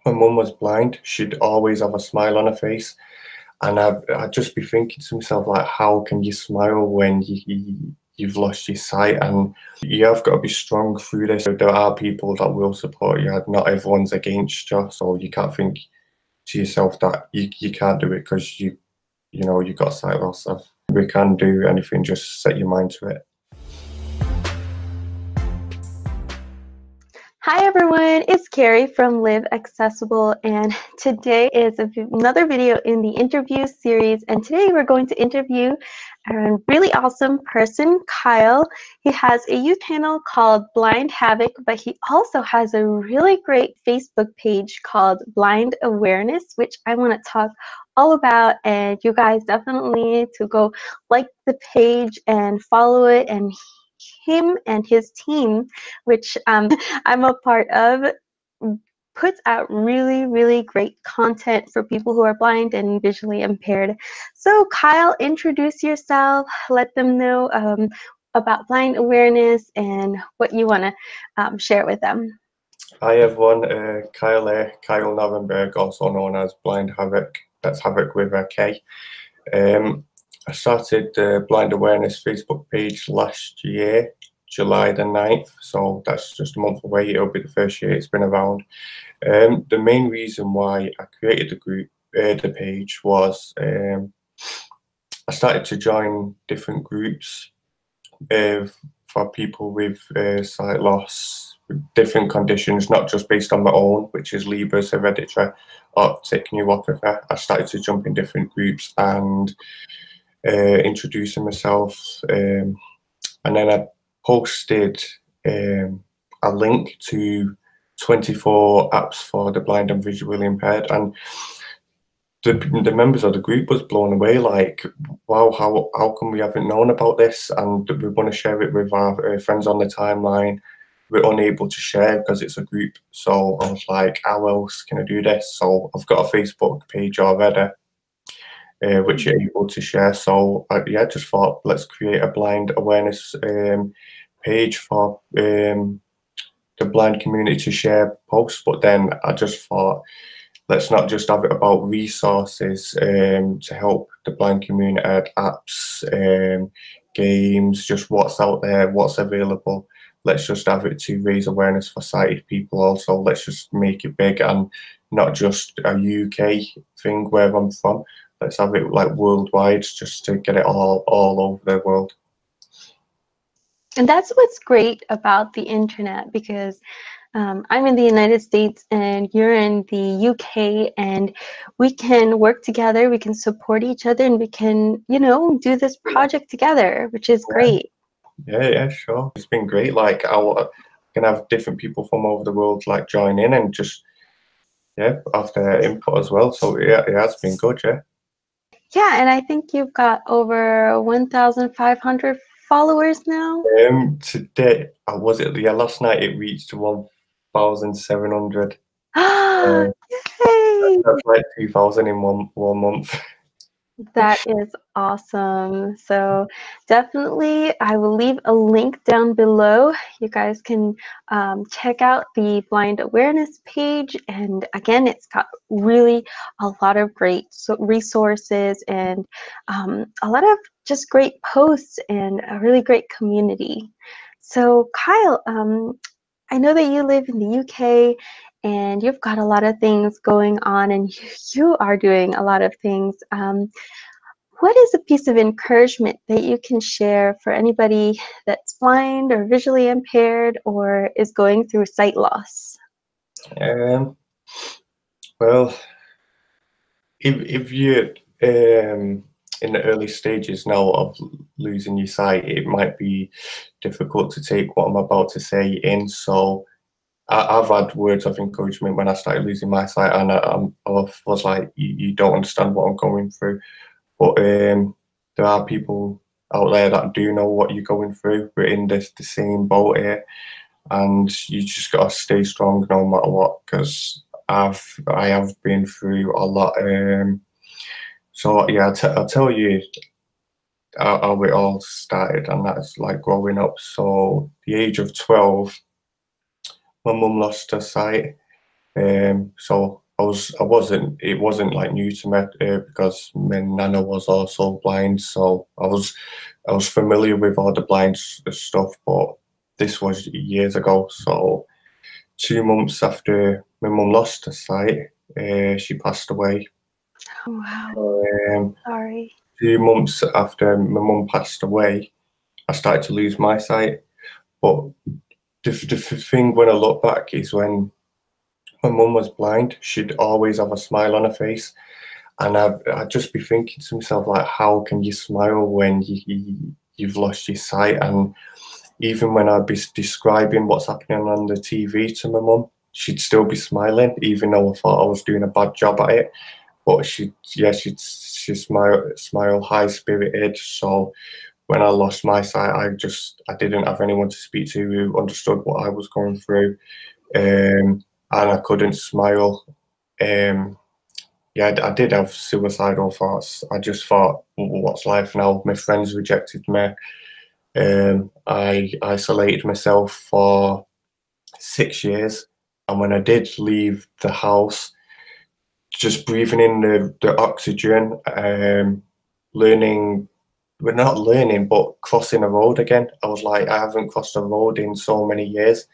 my mum was blind, she'd always have a smile on her face. And I'd just be thinking to myself, like, how can you smile when you've lost your sight? And you have got to be strong through this. There are people that will support you. Not everyone's against you, so you can't think to yourself that you can't do it because you know you got sight loss. We can do anything, just set your mind to it. Hi everyone, it's Carrie from Live Accessible, and today is another video in the interview series, and today we're going to interview a really awesome person, Kyle. He has a youth channel called Blind Havoc, but he also has a really great Facebook page called Blind Awareness, which I want to talk all about, and you guys definitely need to go like the page and follow it, and him and his team, which I'm a part of, puts out really great content for people who are blind and visually impaired. So Kyle, introduce yourself, let them know about blind awareness and what you want to share with them. Hi everyone, Kyle Narenberg, also known as Blind Havoc. That's Havoc with a K. I started the Blind Awareness Facebook page last year, July the 9th, so that's just a month away. It'll be the first year it's been around. The main reason why I created the group, the page, was I started to join different groups for people with sight loss, with different conditions, not just based on my own, which is Leber's hereditary optic neuropathy. I started to jump in different groups and introducing myself, and then I posted a link to 24 apps for the blind and visually impaired, and the members of the group was blown away, like, wow, how come we haven't known about this, and we want to share it with our friends on the timeline. We're unable to share because it's a group. So I was like, how else can I do this? So I've got a Facebook page already, which you're able to share. So yeah, just thought, let's create a blind awareness page for the blind community to share posts. But then I just thought, let's not just have it about resources to help the blind community, apps, games, just what's out there, what's available. Let's just have it to raise awareness for sighted people also. Let's just make it big and not just a UK thing where I'm from. Let's have it like worldwide, just to get it all over the world. And that's what's great about the internet, because I'm in the United States and you're in the UK, and we can work together, we can support each other, and we can, you know, do this project together, which is great. Yeah, sure. It's been great. Like, I can have different people from over the world like join in and just, yeah, have their input as well. So yeah, it has been good, yeah. Yeah, and I think you've got over 1,500 followers now. Today, last night it reached 1,700. Yay! That's like 2,000 in one month. That is awesome. So definitely, I will leave a link down below. You guys can check out the blind awareness page. And again, it's got really a lot of great resources and a lot of just great posts and a really great community. So Kyle, I know that you live in the UK and you've got a lot of things going on, and you are doing a lot of things. What is a piece of encouragement that you can share for anybody that's blind or visually impaired or is going through sight loss? Well, if you're in the early stages now of losing your sight, it might be difficult to take what I'm about to say in. So I've had words of encouragement when I started losing my sight, and I was like, you don't understand what I'm going through. But there are people out there that do know what you're going through. We're in the same boat here, and you just gotta stay strong no matter what, because I have been through a lot. So yeah, I'll tell you how it all started, and that's like growing up. So the age of 12, my mum lost her sight. So it wasn't like new to me because my nana was also blind, so I was familiar with all the blind stuff, but this was years ago. So 2 months after my mum lost her sight, she passed away. Oh, wow. Um, Sorry. 2 months after my mum passed away, I started to lose my sight. But the thing when I look back is when my mum was blind, she'd always have a smile on her face. And I'd just be thinking to myself, like, how can you smile when you've lost your sight? And even when I'd be describing what's happening on the TV to my mum, she'd still be smiling, even though I thought I was doing a bad job at it. But she'd smile high spirited. So when I lost my sight, I didn't have anyone to speak to who understood what I was going through, and I couldn't smile. Yeah, I did have suicidal thoughts. I just thought, what's life now? My friends rejected me. I isolated myself for 6 years, and when I did leave the house, just breathing in the oxygen, learning, well, not learning, but crossing a road again. I was like, I haven't crossed a road in so many years.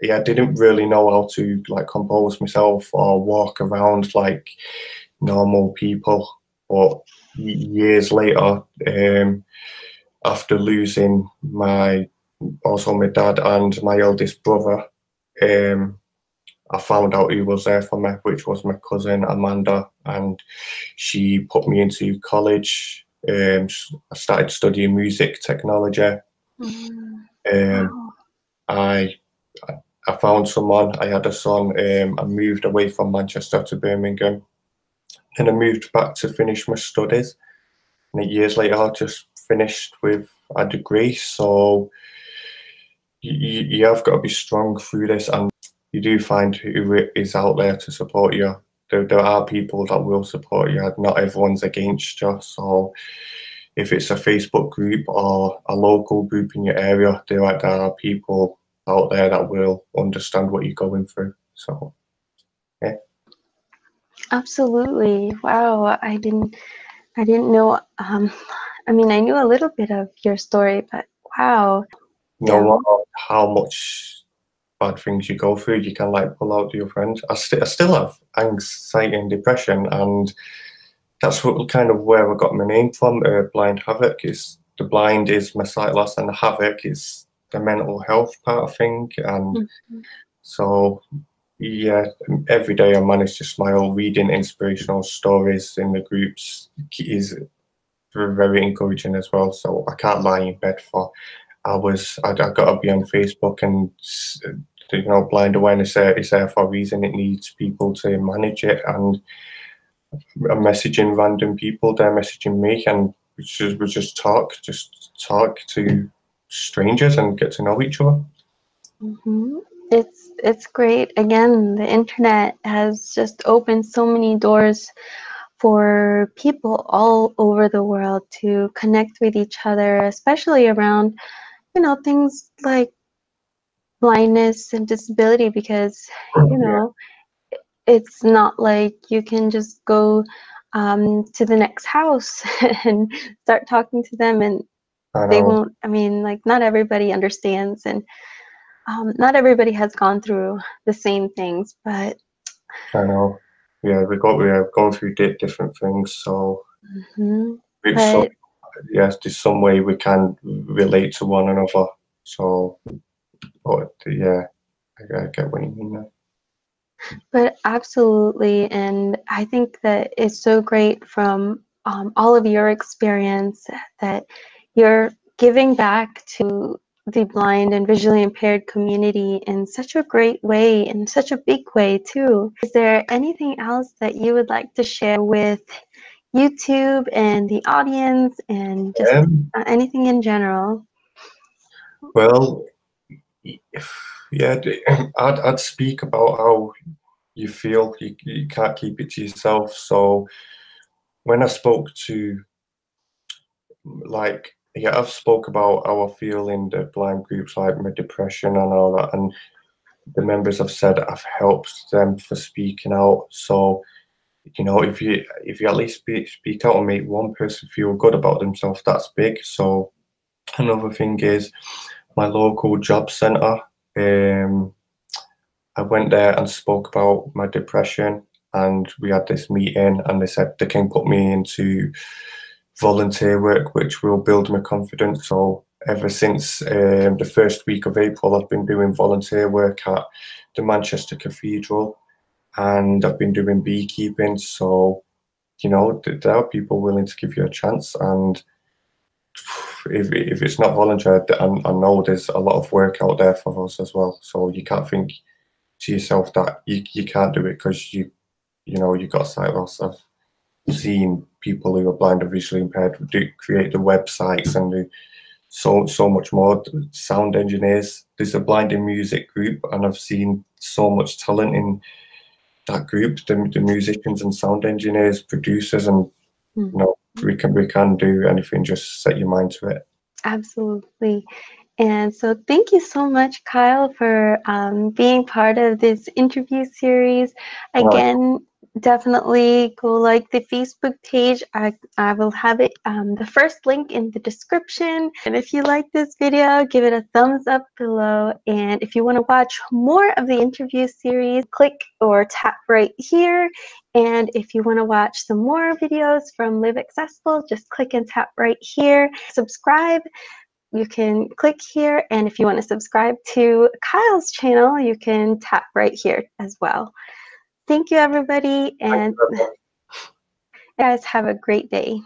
Yeah, I didn't really know how to like compose myself or walk around like normal people. But years later, after losing my dad and my eldest brother, I found out who was there for me, which was my cousin Amanda, and she put me into college. I started studying music technology. Mm, Um, wow. I I found someone. I had a son. I moved away from Manchester to Birmingham, and I moved back to finish my studies. And years later, I just finished with a degree. So you have got to be strong through this, and you do find who is out there to support you. There are people that will support you. Not everyone's against you. So if it's a Facebook group or a local group in your area, there are people out there that will understand what you're going through. So yeah. Absolutely. Wow. I didn't know. I mean, I knew a little bit of your story, but wow. No Yeah. matter how much bad things you go through, you can like pull out to your friends. I still have anxiety and depression, and that's what kind of where I got my name from. Blind Havoc is the blind is my sight loss, and the havoc is the mental health part of thing. And Mhm. so, yeah, every day I manage to smile. Reading inspirational stories in the groups is very encouraging as well. So I can't lie in bed for hours. I got to be on Facebook, and blind awareness is there for a reason. It needs people to manage it, and I'm messaging random people. They're messaging me, and we just talk to strangers and get to know each other. Mhm. It's great. Again, the internet has just opened so many doors for people all over the world to connect with each other, especially around, things like blindness and disability, because, you Yeah, know, it's not like you can just go to the next house and start talking to them, and I they know, won't. I mean, like, not everybody understands, and not everybody has gone through the same things, but I know. Yeah, we are going through different things, so mhm, it's so but yes, there's some way we can relate to one another. So, but yeah, I get what you mean there. absolutely, and I think that it's so great from all of your experience that you're giving back to the blind and visually impaired community in such a great way, in such a big way too. Is there anything else that you would like to share with YouTube and the audience, and just Um, anything in general? well, yeah, I'd speak about how you feel. You can't keep it to yourself. So when I spoke to like yeah, I've spoke about how I feel in the blind groups, like my depression and all that, and the members have said I've helped them for speaking out. So, you know, if you at least speak out and make one person feel good about themselves, that's big. So another thing is my local job centre. I went there and spoke about my depression, and we had this meeting, and they said they can put me into volunteer work, which will build my confidence. So ever since the first week of April, I've been doing volunteer work at the Manchester Cathedral, and I've been doing beekeeping. So, you know, there are people willing to give you a chance, and if it's not voluntary, I know there's a lot of work out there for us as well. So you can't think to yourself that you can't do it because you know you got sight loss. I've seen people who are blind or visually impaired create the websites and do so much more. Sound engineers. There's a blind in music group, and I've seen so much talent in that group. The musicians and sound engineers, producers, and you know, we can do anything. Just set your mind to it. Absolutely. And so thank you so much, Kyle, for being part of this interview series. Again, definitely go like the Facebook page. I will have it, the first link in the description. And if you like this video, give it a thumbs up below. And if you want to watch more of the interview series, click or tap right here. And if you want to watch some more videos from Live Accessible, just click and tap right here. Subscribe. You can click here, and if you want to subscribe to Kyle's channel, you can tap right here as well. Thank you, everybody, and guys, have a great day.